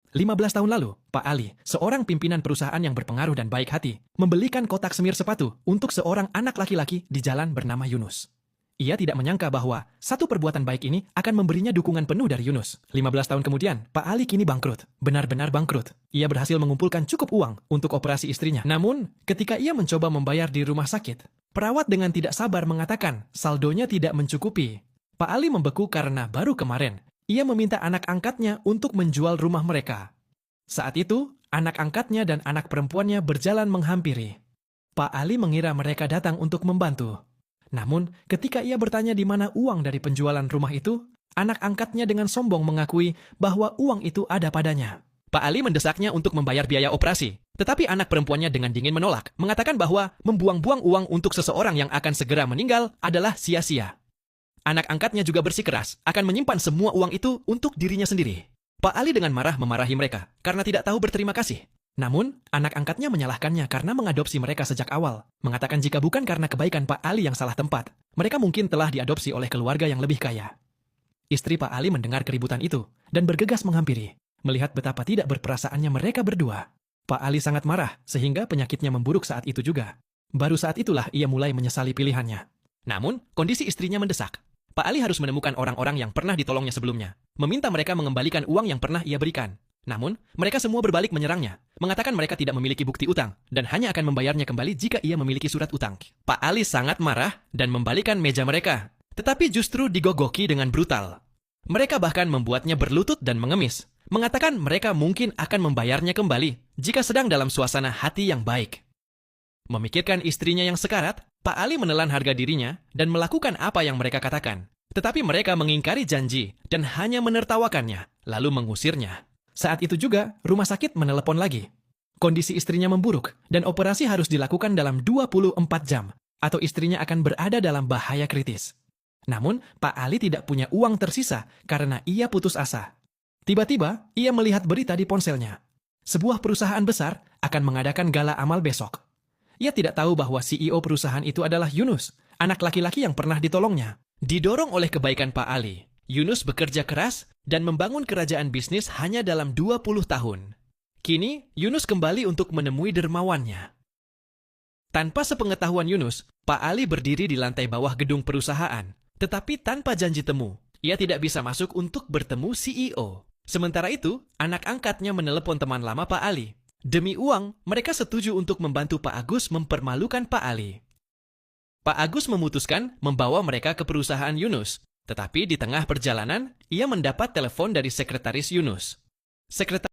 15 tahun lalu, Pak Ali, seorang pimpinan perusahaan yang berpengaruh dan baik hati, membelikan kotak semir sepatu untuk seorang anak laki-laki di jalan bernama Yunus. Ia tidak menyangka bahwa satu perbuatan baik ini akan memberinya dukungan penuh dari Yunus. 15 tahun kemudian, Pak Ali kini bangkrut. Benar-benar bangkrut. Ia berhasil mengumpulkan cukup uang untuk operasi istrinya. Namun, ketika ia mencoba membayar di rumah sakit, perawat dengan tidak sabar mengatakan saldonya tidak mencukupi. Pak Ali membeku karena baru kemarin ia meminta anak angkatnya untuk menjual rumah mereka. Saat itu, anak angkatnya dan anak perempuannya berjalan menghampiri. Pak Ali mengira mereka datang untuk membantu. Namun, ketika ia bertanya di mana uang dari penjualan rumah itu, anak angkatnya dengan sombong mengakui bahwa uang itu ada padanya. Pak Ali mendesaknya untuk membayar biaya operasi, tetapi anak perempuannya dengan dingin menolak, mengatakan bahwa membuang-buang uang untuk seseorang yang akan segera meninggal adalah sia-sia. Anak angkatnya juga bersikeras akan menyimpan semua uang itu untuk dirinya sendiri. Pak Ali dengan marah memarahi mereka karena tidak tahu berterima kasih. Namun, anak angkatnya menyalahkannya karena mengadopsi mereka sejak awal, mengatakan jika bukan karena kebaikan Pak Ali yang salah tempat, mereka mungkin telah diadopsi oleh keluarga yang lebih kaya. Istri Pak Ali mendengar keributan itu dan bergegas menghampiri, melihat betapa tidak berperasaannya mereka berdua. Pak Ali sangat marah sehingga penyakitnya memburuk saat itu juga. Baru saat itulah ia mulai menyesali pilihannya. Namun, kondisi istrinya mendesak. Pak Ali harus menemukan orang-orang yang pernah ditolongnya sebelumnya, meminta mereka mengembalikan uang yang pernah ia berikan. Namun, mereka semua berbalik menyerangnya, mengatakan mereka tidak memiliki bukti utang, dan hanya akan membayarnya kembali jika ia memiliki surat utang. Pak Ali sangat marah dan membalikan meja mereka, tetapi justru digogoki dengan brutal. Mereka bahkan membuatnya berlutut dan mengemis, mengatakan mereka mungkin akan membayarnya kembali jika sedang dalam suasana hati yang baik. Memikirkan istrinya yang sekarat, Pak Ali menelan harga dirinya dan melakukan apa yang mereka katakan. Tetapi mereka mengingkari janji dan hanya menertawakannya, lalu mengusirnya. Saat itu juga, rumah sakit menelepon lagi. Kondisi istrinya memburuk dan operasi harus dilakukan dalam 24 jam, atau istrinya akan berada dalam bahaya kritis. Namun, Pak Ali tidak punya uang tersisa karena ia putus asa. Tiba-tiba, ia melihat berita di ponselnya. Sebuah perusahaan besar akan mengadakan gala amal besok. Ia tidak tahu bahwa CEO perusahaan itu adalah Yunus, anak laki-laki yang pernah ditolongnya. Didorong oleh kebaikan Pak Ali, Yunus bekerja keras dan membangun kerajaan bisnis hanya dalam 20 tahun. Kini, Yunus kembali untuk menemui dermawannya. Tanpa sepengetahuan Yunus, Pak Ali berdiri di lantai bawah gedung perusahaan. Tetapi tanpa janji temu, ia tidak bisa masuk untuk bertemu CEO. Sementara itu, anak angkatnya menelepon teman lama Pak Ali. Demi uang, mereka setuju untuk membantu Pak Agus mempermalukan Pak Ali. Pak Agus memutuskan membawa mereka ke perusahaan Yunus, tetapi di tengah perjalanan, ia mendapat telepon dari sekretaris Yunus. Sekretaris